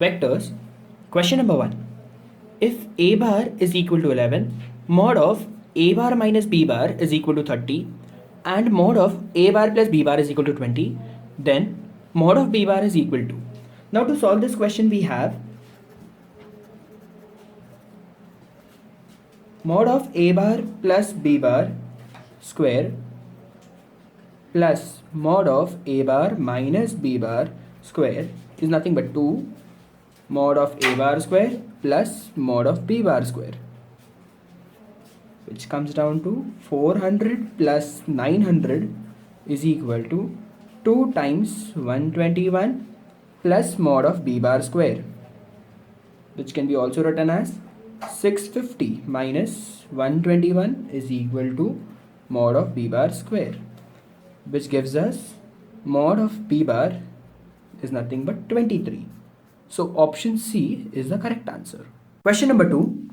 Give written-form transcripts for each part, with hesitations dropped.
Vectors. Question number 1. If a bar is equal to 11, mod of a bar minus b bar is equal to 30, and mod of a bar plus b bar is equal to 20, then mod of b bar is equal to. Now to solve this question we have mod of a bar plus b bar square plus mod of a bar minus b bar square is nothing but 2 mod of a bar square plus mod of b bar square, which comes down to 400 plus 900 is equal to 2 times 121 plus mod of b bar square, which can be also written as 650 minus 121 is equal to mod of b bar square, which gives us mod of b bar is nothing but 23. So option C is the correct answer. Question number 2.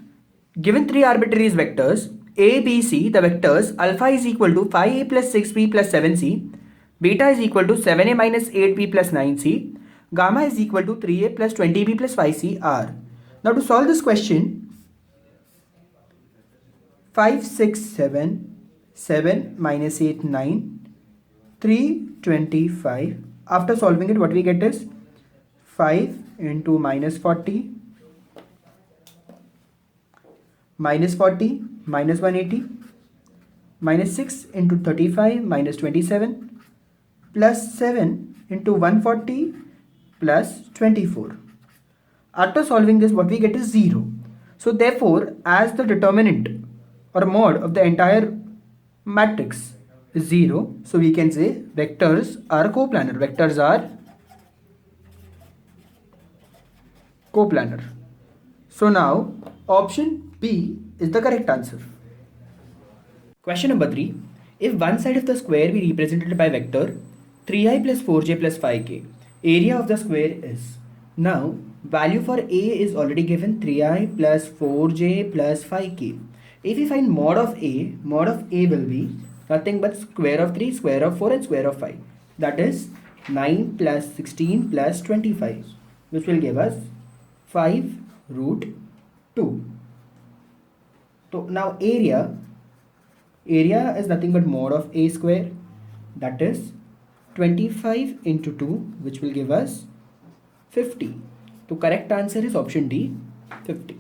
Given three arbitrary vectors A, B, C, the vectors alpha is equal to 5a plus 6b plus 7c, beta is equal to 7a minus 8b plus 9c, gamma is equal to 3a plus 20b plus 5c are. Now to solve this question, 5, 6, 7, 7 minus 8, 9, 3, 25. After solving it, what we get is 5 into minus 40, minus 40, minus 180, minus 6 into 35, minus 27, plus 7 into 140, plus 24. After solving this, what we get is 0. So therefore, as the determinant or mod of the entire matrix is 0, so we can say vectors are coplanar. Vectors are coplanar. So now option B is the correct answer. Question number 3. If one side of the square be represented by vector 3i plus 4j plus 5k, area of the square is. Now value for a is already given 3i plus 4j plus 5k. If we find mod of a will be nothing but square of 3, square of 4 and square of 5. That is 9 plus 16 plus 25, which will give us 5 root 2. So now area is nothing but mod of a square, that is 25 into 2, which will give us 50. So correct answer is option D, 50.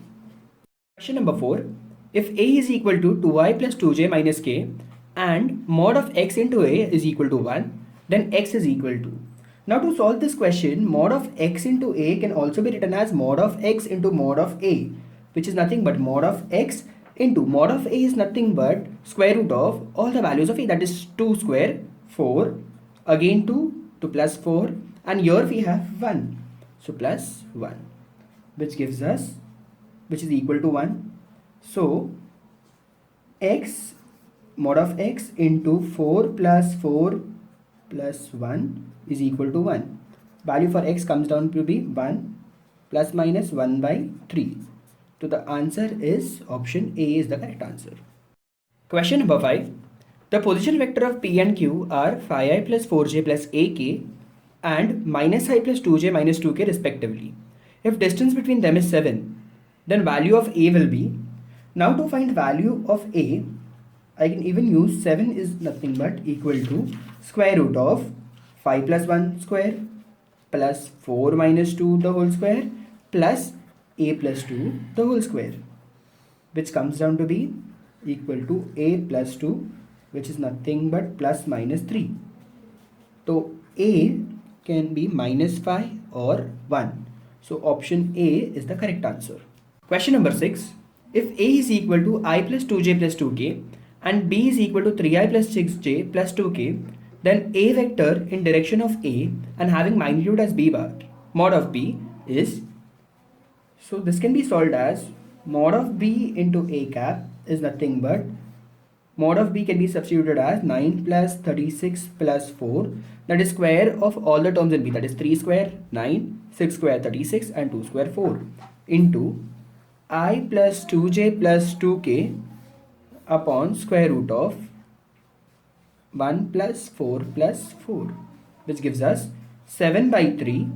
Question number 4. If a is equal to 2i plus 2j minus k and mod of x into a is equal to 1, then x is equal to. Now to solve this question, mod of x into a can also be written as mod of x into mod of a, which is nothing but mod of x into mod of a is nothing but square root of all the values of a, that is 2 square, 4, again 2 plus 4, and here we have 1. So plus 1, which gives us, which is equal to 1. So x mod of x into 4 plus 4 plus 1 is equal to 1. Value for x comes down to be 1 plus minus 1 by 3. So the answer is option A is the correct answer. Question number 5. The position vector of P and Q are 5i plus 4j plus ak and minus I plus 2j minus 2k respectively. If distance between them is 7, then value of A will be. Now to find value of A, I can even use 7 is nothing but equal to square root of 5 plus 1 square plus 4 minus 2 the whole square plus a plus 2 the whole square, which comes down to be equal to a plus 2, which is nothing but plus minus 3. So a can be minus 5 or 1. So option A is the correct answer. Question number 6. If a is equal to I plus 2j plus 2k and b is equal to 3i plus 6j plus 2k, then a vector in direction of a and having magnitude as b bar, mod of b is. So this can be solved as mod of b into a cap is nothing but mod of b can be substituted as 9 plus 36 plus 4, that is square of all the terms in b, that is 3 square 9, 6 square 36 and 2 square 4 into I plus 2j plus 2k upon square root of 1 plus 4 plus 4, which gives us 7 by 3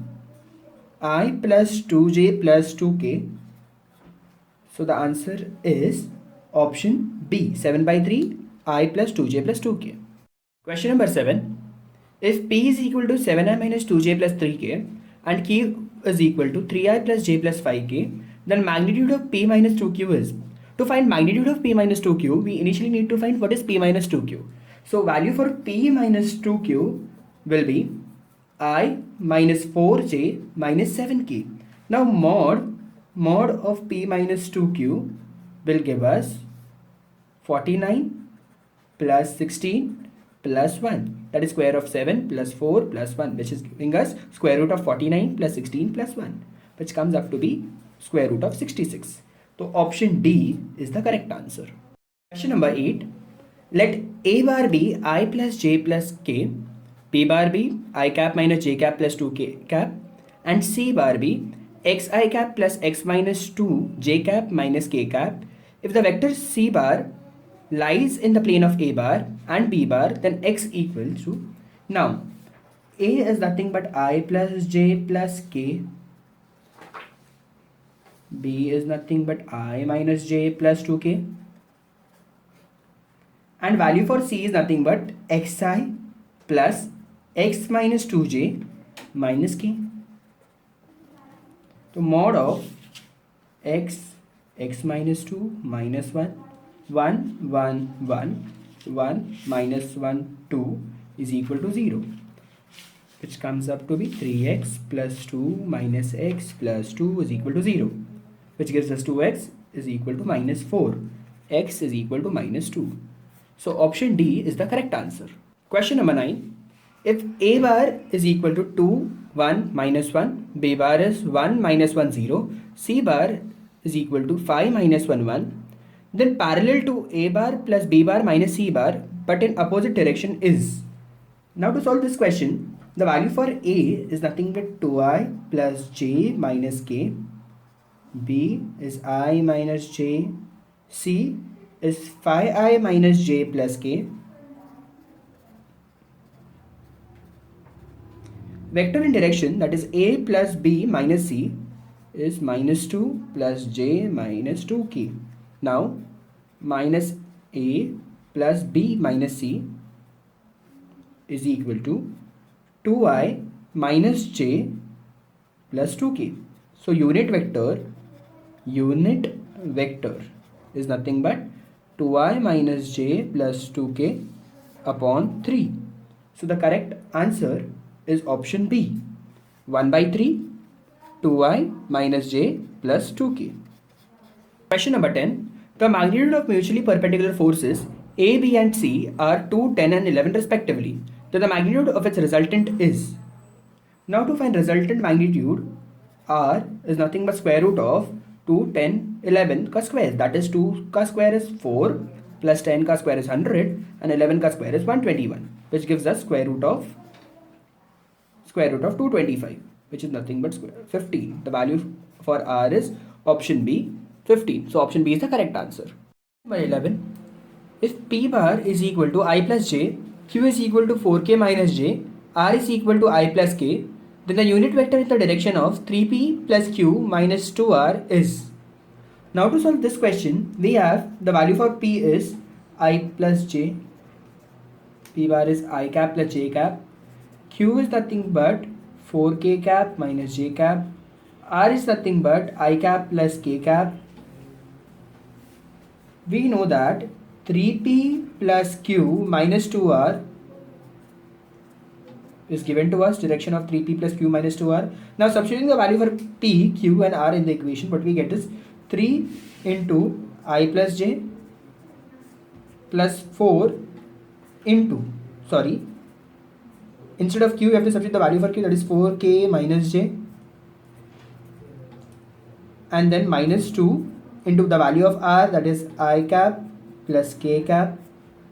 I plus 2j plus 2k. So the answer is option B, 7 by 3 I plus 2j plus 2k. Question number 7. If P is equal to 7i minus 2j plus 3k and Q is equal to 3i plus j plus 5k, then magnitude of P minus 2q is. To find magnitude of P minus 2q, we initially need to find what is P minus 2q. So value for P minus 2q will be I minus 4j minus 7k. Now mod of P minus 2q will give us 49 plus 16 plus 1, that is square of 7 plus 4 plus 1, which is giving us square root of 49 plus 16 plus 1, which comes up to be square root of 66. So option D is the correct answer. Question number 8. Let A bar be I plus j plus k, B bar be I cap minus j cap plus 2k cap, and C bar be xi cap plus x minus 2 j cap minus k cap. If the vector C bar lies in the plane of A bar and B bar, then x equals to. Now, A is nothing but I plus j plus k. B is nothing but I minus j plus 2k. And value for C is nothing but xi plus x minus 2j minus k. So mod of x minus 2 minus 1 1 1 1 1 minus 1 2 is equal to 0, which comes up to be 3x plus 2 minus x plus 2 is equal to 0, which gives us 2x is equal to minus 4, x is equal to minus 2. So option D is the correct answer. Question number 9. If A bar is equal to 2 1 minus 1, B bar is 1 minus 1 0, C bar is equal to 5 minus 1 1, then parallel to A bar plus B bar minus C bar but in opposite direction is. Now to solve this question, the value for A is nothing but 2i plus j minus k, B is I minus j, C is 5i minus j plus k. Vector in direction, that is A plus B minus C, is minus 2 plus j minus 2k. Now minus A plus B minus C is equal to 2i minus j plus 2k. So unit vector is nothing but 2i minus j plus 2k upon 3. So the correct answer is option B, 1 by 3 2i minus j plus 2k. Question number 10. The magnitude of mutually perpendicular forces A, B and C are 2, 10 and 11 respectively. Then the magnitude of its resultant is. Now to find resultant magnitude, R is nothing but square root of 2, 10, 11 ka square. That is 2 ka square is 4 plus 10 ka square is 100 and 11 ka square is 121, which gives us square root of 225, which is nothing but 15. The value for R is option B, 15. So option B is the correct answer. Number 11. If P bar is equal to I plus j, Q is equal to 4k minus j, R is equal to I plus k, then the unit vector in the direction of 3p plus q minus 2r is. Now to solve this question, we have the value for P is I plus j, P bar is I cap plus j cap, Q is nothing but 4k cap minus j cap, R is nothing but I cap plus k cap. We know that 3p plus q minus 2r is given to us, direction of 3p plus q minus 2r. Now substituting the value for p, q and r in the equation, what we get is 3 into I plus j plus 4 into, instead of q you have to substitute the value for q, that is 4k minus j, and then minus 2 into the value of r, that is I cap plus k cap.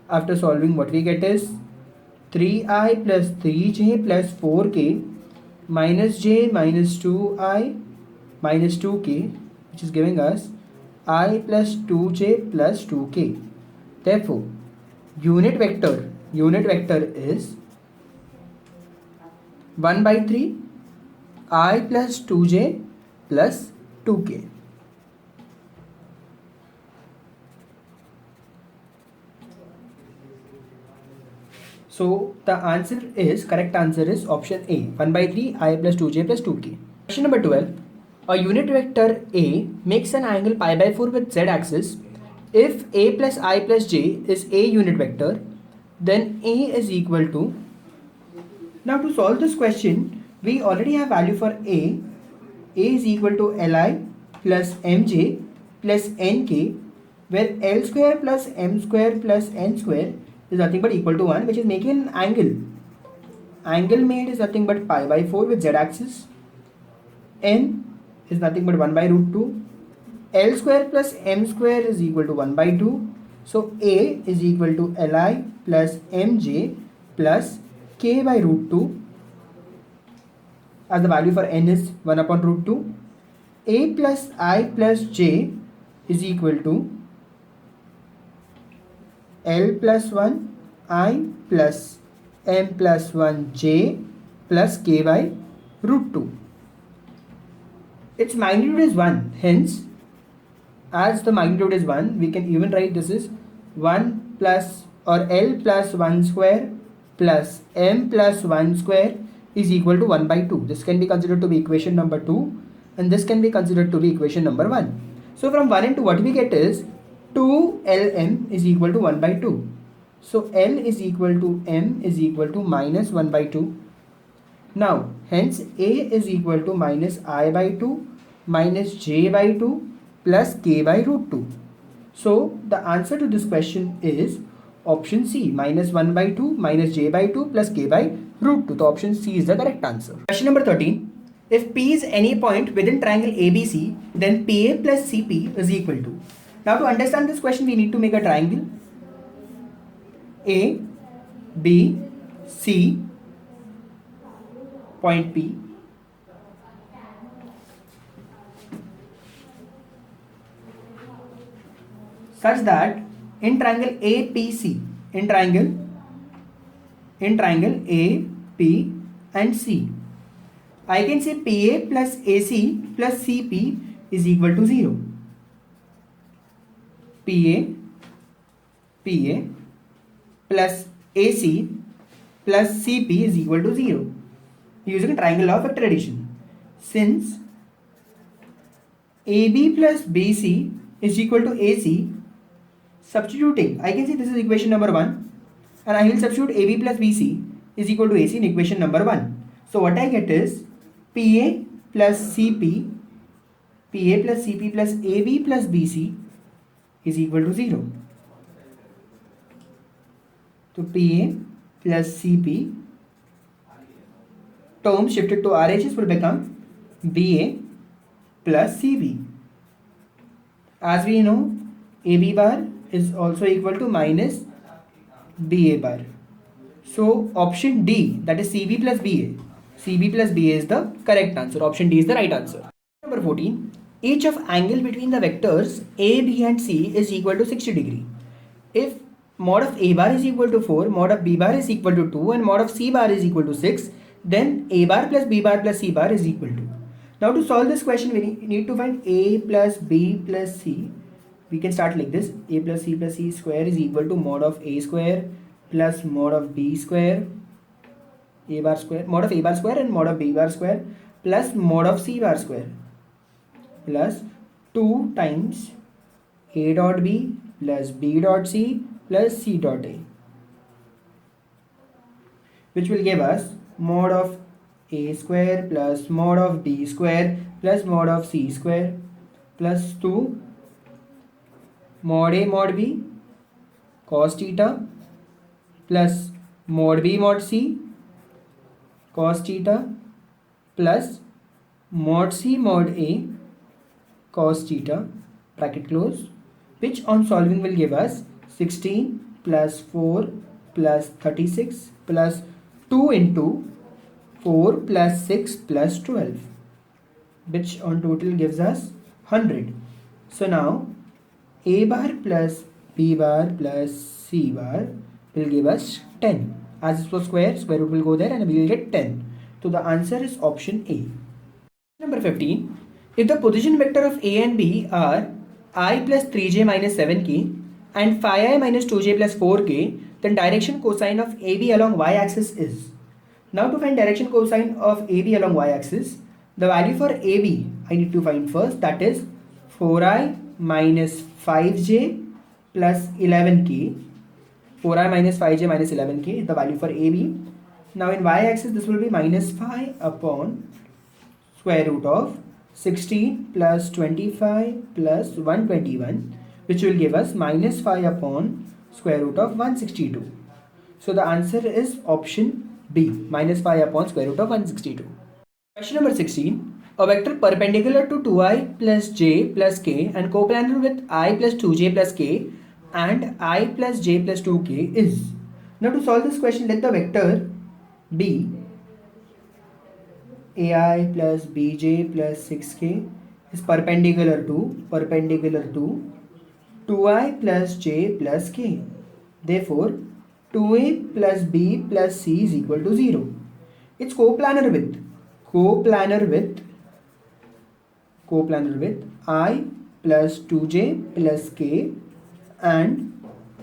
After solving, what we get is 3i plus 3j plus 4k minus j minus 2i minus 2k, which is giving us I plus 2j plus 2k. Therefore, unit vector is 1 by 3 I plus 2j plus 2k. So the correct answer is option A, 1 by 3 I plus 2j plus 2k. Question number 12. A unit vector A makes an angle pi by 4 with z axis. If A plus I plus j is A unit vector, then A is equal to. Now to solve this question, we already have value for A. A is equal to Li plus Mj plus Nk, where L square plus M square plus N square is nothing but equal to 1, which is making an angle. Angle made is nothing but pi by 4 with z axis. N is nothing but 1 by root 2. L square plus M square is equal to 1 by 2. So A is equal to Li plus Mj plus K by root 2, as the value for N is 1 upon root 2. A plus I plus j is equal to L plus 1 I plus M plus 1 j plus K by root 2. Its magnitude is 1, hence as the magnitude is 1, we can even write this is 1 plus or L plus 1 square plus M plus 1 square is equal to 1 by 2. This can be considered to be equation number 2 and this can be considered to be equation number 1. So from 1 and 2 what we get is 2Lm is equal to 1 by 2. So L is equal to M is equal to minus 1 by 2. Now hence A is equal to minus I by 2 minus j by 2 plus k by root 2. So the answer to this question is option C, minus 1 by 2 minus j by 2 plus k by root 2. The option C is the correct answer. Question number 13. If P is any point within triangle ABC, then PA plus CP is equal to. Now to understand this question, we need to make a triangle A, B, C, point P. Such that in triangle APC, in triangle A, P and C, I can say PA plus AC plus CP is equal to 0. PA plus AC plus CP is equal to 0 using triangle law of vector addition. Since AB plus BC is equal to AC, substituting, I can say this is equation number 1 and I will substitute AB plus BC is equal to AC in equation number 1. So what I get is PA plus CP plus AB plus BC is equal to 0. So PA plus CP term shifted to RHS will become BA plus CB. As we know, AB bar is also equal to minus BA bar. So option D, that is CB plus BA is the correct answer. Option D is the right answer. Number 14. Each of angle between the vectors A, B and C is equal to 60 degree. If mod of A bar is equal to 4, mod of B bar is equal to 2 and mod of C bar is equal to 6, then A bar plus B bar plus C bar is equal to. Now to solve this question, we need to find A plus B plus C. We can start like this. A plus C square is equal to mod of A square plus mod of B square, A bar square, mod of A bar square and mod of B bar square plus mod of C bar square plus 2 times A dot B plus B dot C plus C dot A, which will give us mod of A square plus mod of B square plus mod of C square plus 2 mod A mod B cos theta plus mod B mod C cos theta plus mod C mod A cos theta, bracket close, which on solving will give us 16 plus 4 plus 36 plus 2 into 4 plus 6 plus 12, which on total gives us 100. So now A bar plus B bar plus C bar will give us 10. As it was square root will go there and we will get 10. So the answer is option A. Number 15. If the position vector of A and B are I plus 3j minus 7k and 5i minus 2j plus 4k, then direction cosine of AB along y-axis is. Now to find direction cosine of AB along y-axis, the value for AB I need to find first, that is 4i minus 5j plus 11k. 4i minus 5j minus 11k is the value for AB. Now in y-axis this will be minus 5 upon square root of 16 plus 25 plus 121, which will give us minus 5 upon square root of 162. So the answer is option B, minus 5 upon square root of 162. Question number 16. A vector perpendicular to 2i plus j plus k and coplanar with I plus 2j plus k and I plus j plus 2k is. Now to solve this question, let the vector be ai plus bj plus 6k is perpendicular to 2i plus j plus k. Therefore, 2a plus b plus c is equal to 0. It's coplanar with I plus 2j plus k and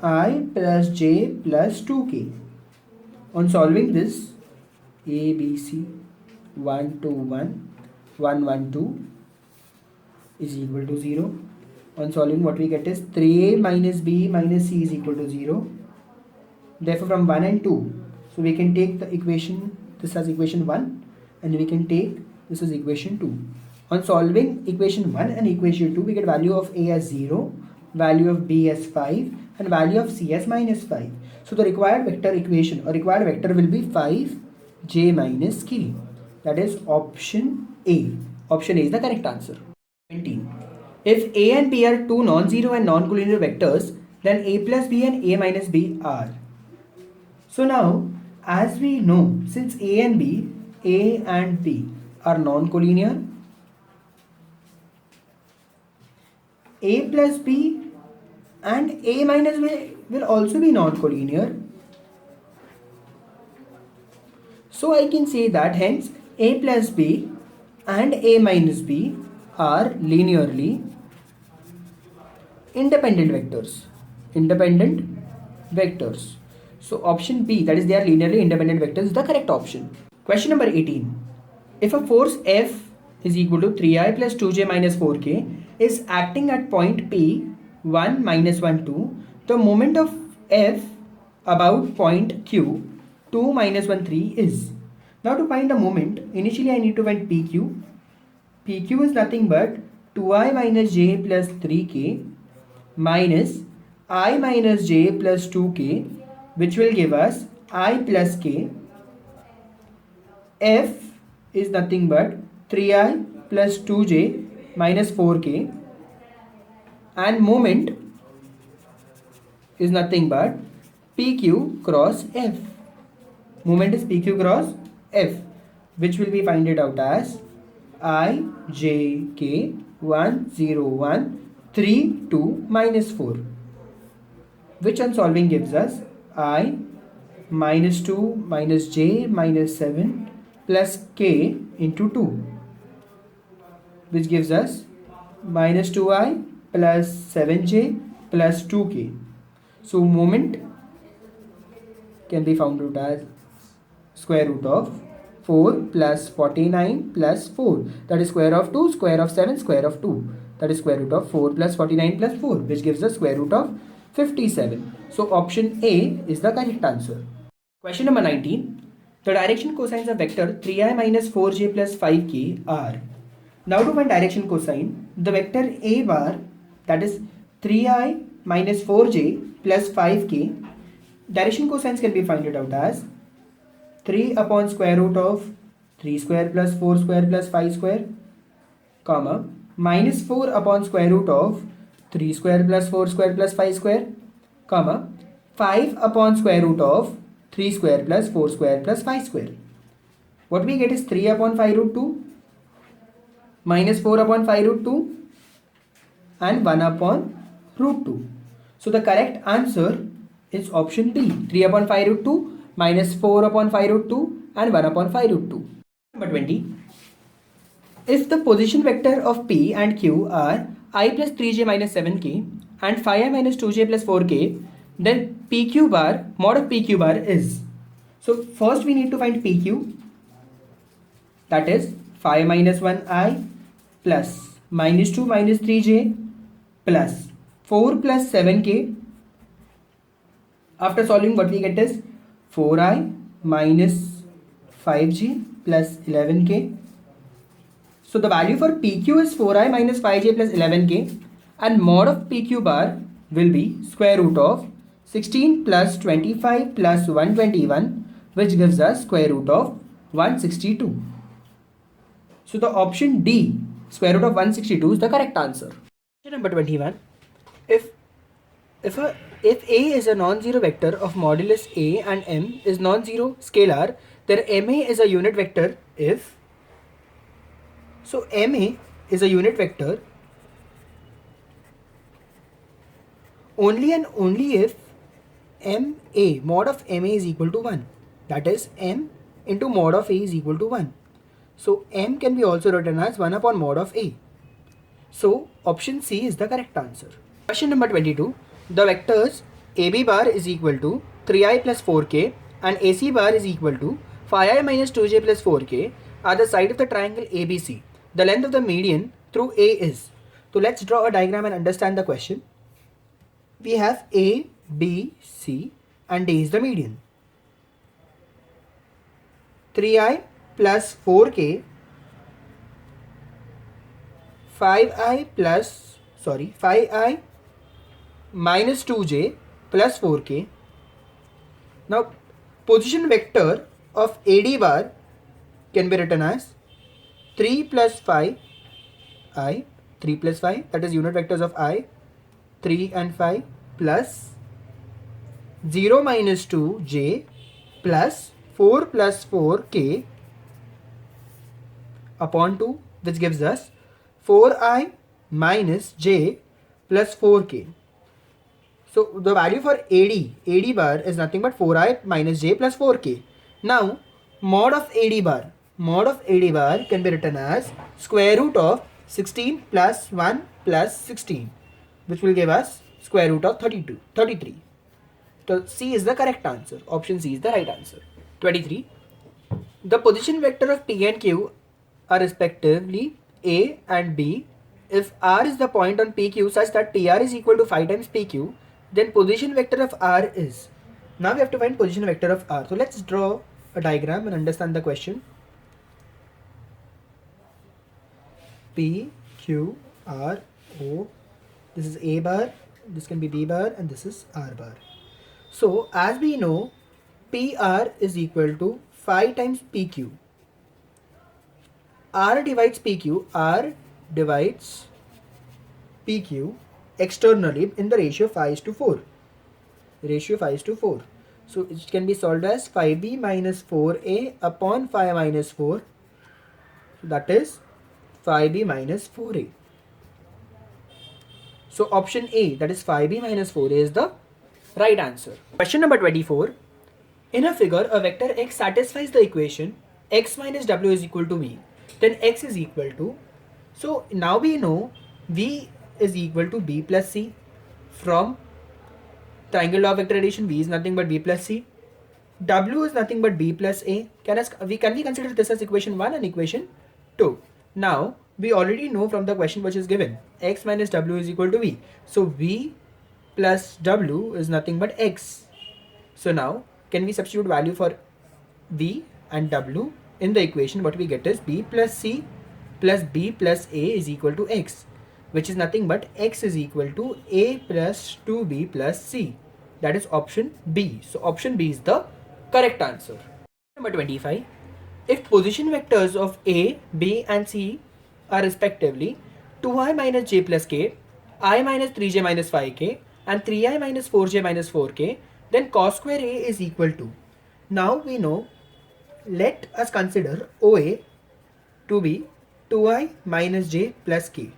I plus j plus 2k. On solving this, a, b, c, 1, 2, 1, 1, 1, 2 is equal to 0. On solving, what we get is 3a minus b minus c is equal to 0. Therefore, from 1 and 2, so we can take the equation, this as equation 1, and we can take this as equation 2. On solving equation 1 and equation 2, we get value of a as 0, value of b as 5, and value of c as minus 5. So the required vector equation or required vector will be 5j minus k. That is option A. Option A is the correct answer. 17. If A and B are two non-zero and non-collinear vectors, then A plus B and A minus B are. So now, as we know, since A and B are non-collinear, A plus B and A minus B will also be non-collinear. So I can say that hence A plus B and A minus B are linearly independent vectors. So option B, that is they are linearly independent vectors, is the correct option. Question number 18. If a force F is equal to 3i plus 2j minus 4k is acting at point P 1 minus 1 2, the moment of F about point Q 2 minus 1 3 is. Now to find the moment, initially I need to find PQ. PQ is nothing but 2i minus j plus 3k minus I minus j plus 2k, which will give us I plus k. F is nothing but 3i plus 2j minus 4k, and moment is nothing but PQ cross F. Moment is PQ cross F, which will be find it out as I j k 1 0 1 3 2 minus 4, which on solving gives us I minus 2 minus j minus 7 plus k into 2, which gives us minus 2i plus 7j plus 2k. So moment can be found out as square root of 4 plus 49 plus 4, that is square of 2, square of 7, square of 2, that is square root of 4 plus 49 plus 4, which gives us square root of 57. So option A is the correct answer. Question number 19. The direction cosines of vector 3i minus 4j plus 5k are. Now to find direction cosine, the vector A bar, that is 3i minus 4j plus 5k, direction cosines can be found out as 3 upon square root of 3 square plus 4 square plus 5 square, comma, minus 4 upon square root of 3 square plus 4 square plus 5 square, comma, 5 upon square root of 3 square plus 4 square plus 5 square. What we get is 3 upon 5 root 2 minus 4 upon 5 root 2 and 1 upon root 2. So the correct answer is option B, 3 upon 5 root 2 minus 4 upon 5 root 2 and 1 upon 5 root 2. Number 20. If the position vector of P and Q are I plus 3j minus 7k and 5i minus 2j plus 4k, then PQ bar, mod of PQ bar is. So first we need to find PQ, that is 5 minus 1i plus minus 2 minus 3j plus 4 plus 7k. After solving, what we get is 4i minus 5j plus 11k. So the value for PQ is 4i minus 5j plus 11k, and mod of PQ bar will be square root of 16 plus 25 plus 121, which gives us square root of 162. So the option D, square root of 162, is the correct answer. Question number 21. If A is a non-zero vector of modulus A and M is non-zero scalar, then MA is a unit vector if. So MA is a unit vector only and only if MA, mod of MA is equal to 1. That is M into mod of A is equal to 1. So M can be also written as 1 upon mod of A. So option C is the correct answer. Question number 22. The vectors AB bar is equal to 3i plus 4k and AC bar is equal to 5i minus 2j plus 4k are the side of the triangle ABC. The length of the median through A is. So let's draw a diagram and understand the question. We have A, B, C and D is the median. 3i plus 4k, 5i minus 2j plus 4k. Now position vector of AD bar can be written as 3 plus 5 I, 3 plus 5, that is unit vectors of I, 3 and 5 plus 0 minus 2j plus 4 plus 4k upon 2, which gives us 4i minus j plus 4k. So the value for AD bar is nothing but 4i minus j plus 4k. Now mod of AD bar can be written as square root of 16 plus 1 plus 16, which will give us square root of 33. So C is the correct answer. Option C is the right answer. 23. The position vector of P and Q are respectively A and B. If R is the point on PQ such that PR is equal to 5 times PQ, then position vector of R is. Now we have to find position vector of R. So let's draw a diagram and understand the question. P, Q, R, O. This is A bar, this can be B bar, and this is R bar. So as we know, PR is equal to 5 times PQ. R divides PQ externally in the ratio 5:4. So it can be solved as 5b minus 4a upon 5 minus 4. So that is 5b minus 4a. So option A, that is 5b minus 4a, is the right answer. Question number 24. In a figure, a vector x satisfies the equation x minus w is equal to v. Then x is equal to. So now we know v is equal to b plus c. From triangle law of vector addition, v is nothing but b plus c. W is nothing but b plus a. Can we consider this as equation 1 and equation 2? Now we already know from the question which is given, x minus w is equal to v. So v plus w is nothing but x. So now can we substitute value for v and w in the equation? What we get is b plus c plus b plus a is equal to x, which is nothing but x is equal to a plus 2b plus c. That is option B. So option B is the correct answer. Number 25. If position vectors of A, B and C are respectively 2i minus j plus k, I minus 3j minus 5k and 3i minus 4j minus 4k, then cos square A is equal to. Now we know, let us consider OA to be 2i minus j plus k.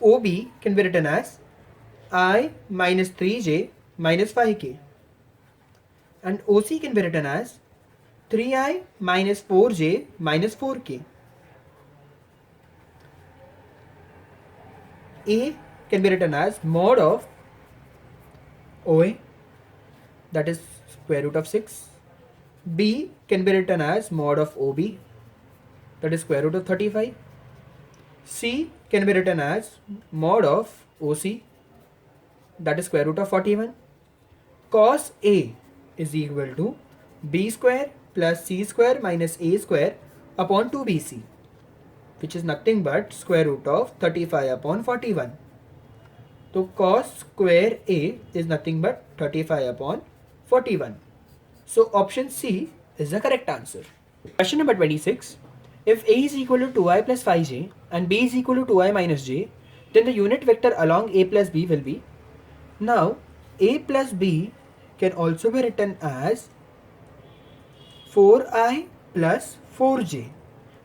OB can be written as I minus 3j minus 5k. And OC can be written as 3i minus 4j minus 4k. A can be written as mod of OA, that is square root of 6. B can be written as mod of OB, that is square root of 35. C can be written as mod of OC, that is square root of 41. Cos A is equal to B square plus C square minus A square upon 2BC, which is nothing but square root of 35 upon 41. So cos square A is nothing but 35 upon 41. So option C is the correct answer. Question number 26. If A is equal to 2i plus 5j and B is equal to 2i minus j, then the unit vector along A plus B will be. Now A plus B can also be written as 4i plus 4j.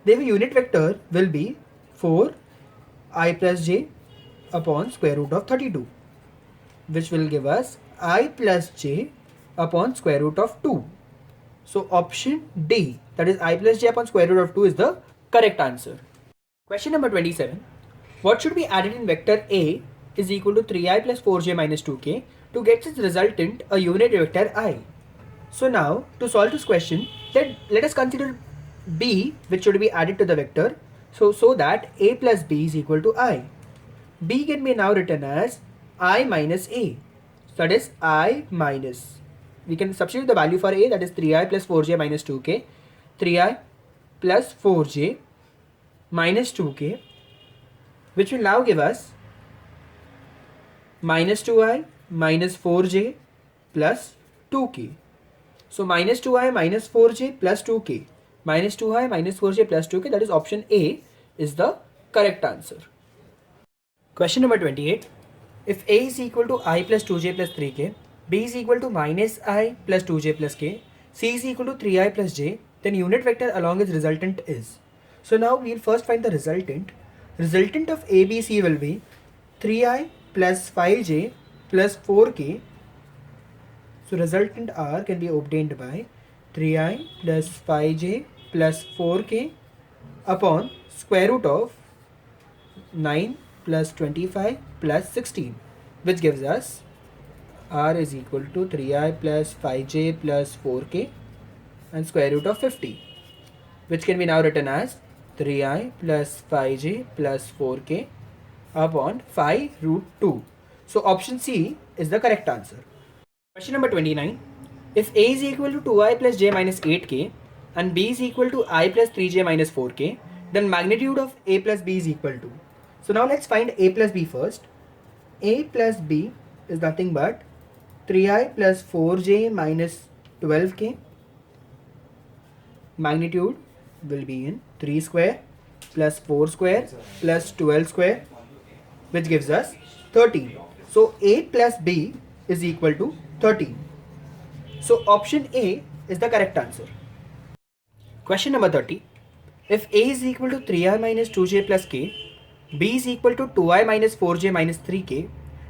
Their unit vector will be 4i plus j upon square root of 32, which will give us I plus j upon square root of 2. So option D, that is I plus j upon square root of 2, is the correct answer. Question number 27. What should be added in vector A is equal to 3i plus 4j minus 2k to get its resultant a unit vector I? So now to solve this question, let us consider B, which should be added to the vector, so that A plus B is equal to I. B can be now written as I minus A, so that is I minus, we can substitute the value for A, that is 3i plus 4j minus 2k, 3i plus 4j minus 2k, which will now give us minus 2i minus 4j plus 2k. So minus 2i minus 4j plus 2k, minus 2i minus 4j plus 2k, that is option A is the correct answer. Question number 28. If A is equal to I plus 2j plus 3k, B is equal to minus I plus 2j plus k, C is equal to 3i plus j, then unit vector along its resultant is. So now we will first find the resultant. Resultant of ABC will be 3i plus 5j plus 4k. So resultant R can be obtained by 3i plus 5j plus 4k upon square root of 9 plus 25 plus 16, which gives us R is equal to 3i plus 5j plus 4k and square root of 50, which can be now written as 3i plus 5j plus 4k upon 5 root 2. So option C is the correct answer. Question number 29. If A is equal to 2i plus j minus 8k and B is equal to I plus 3j minus 4k, then magnitude of A plus B is equal to. So now let's find A plus B first. A plus B is nothing but 3i plus 4j minus 12k. Magnitude will be in 3 square plus 4 square plus 12 square, which gives us 13. So A plus B is equal to 13. So option A is the correct answer. Question number 30. If A is equal to 3i minus 2j plus k, B is equal to 2i minus 4j minus 3k,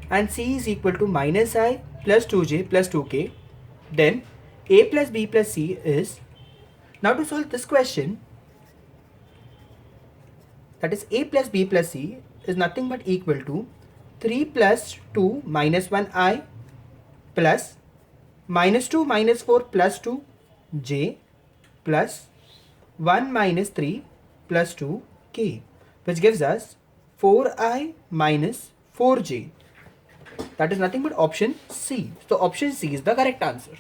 and C is equal to minus I plus 2j plus 2k, then A plus B plus C is. Now to solve this question, that is A plus B plus C is nothing but equal to 3 plus 2 minus 1i plus minus 2 minus 4 plus 2j plus 1 minus 3 plus 2k, which gives us 4i minus 4j. That is nothing but option C. So option C is the correct answer.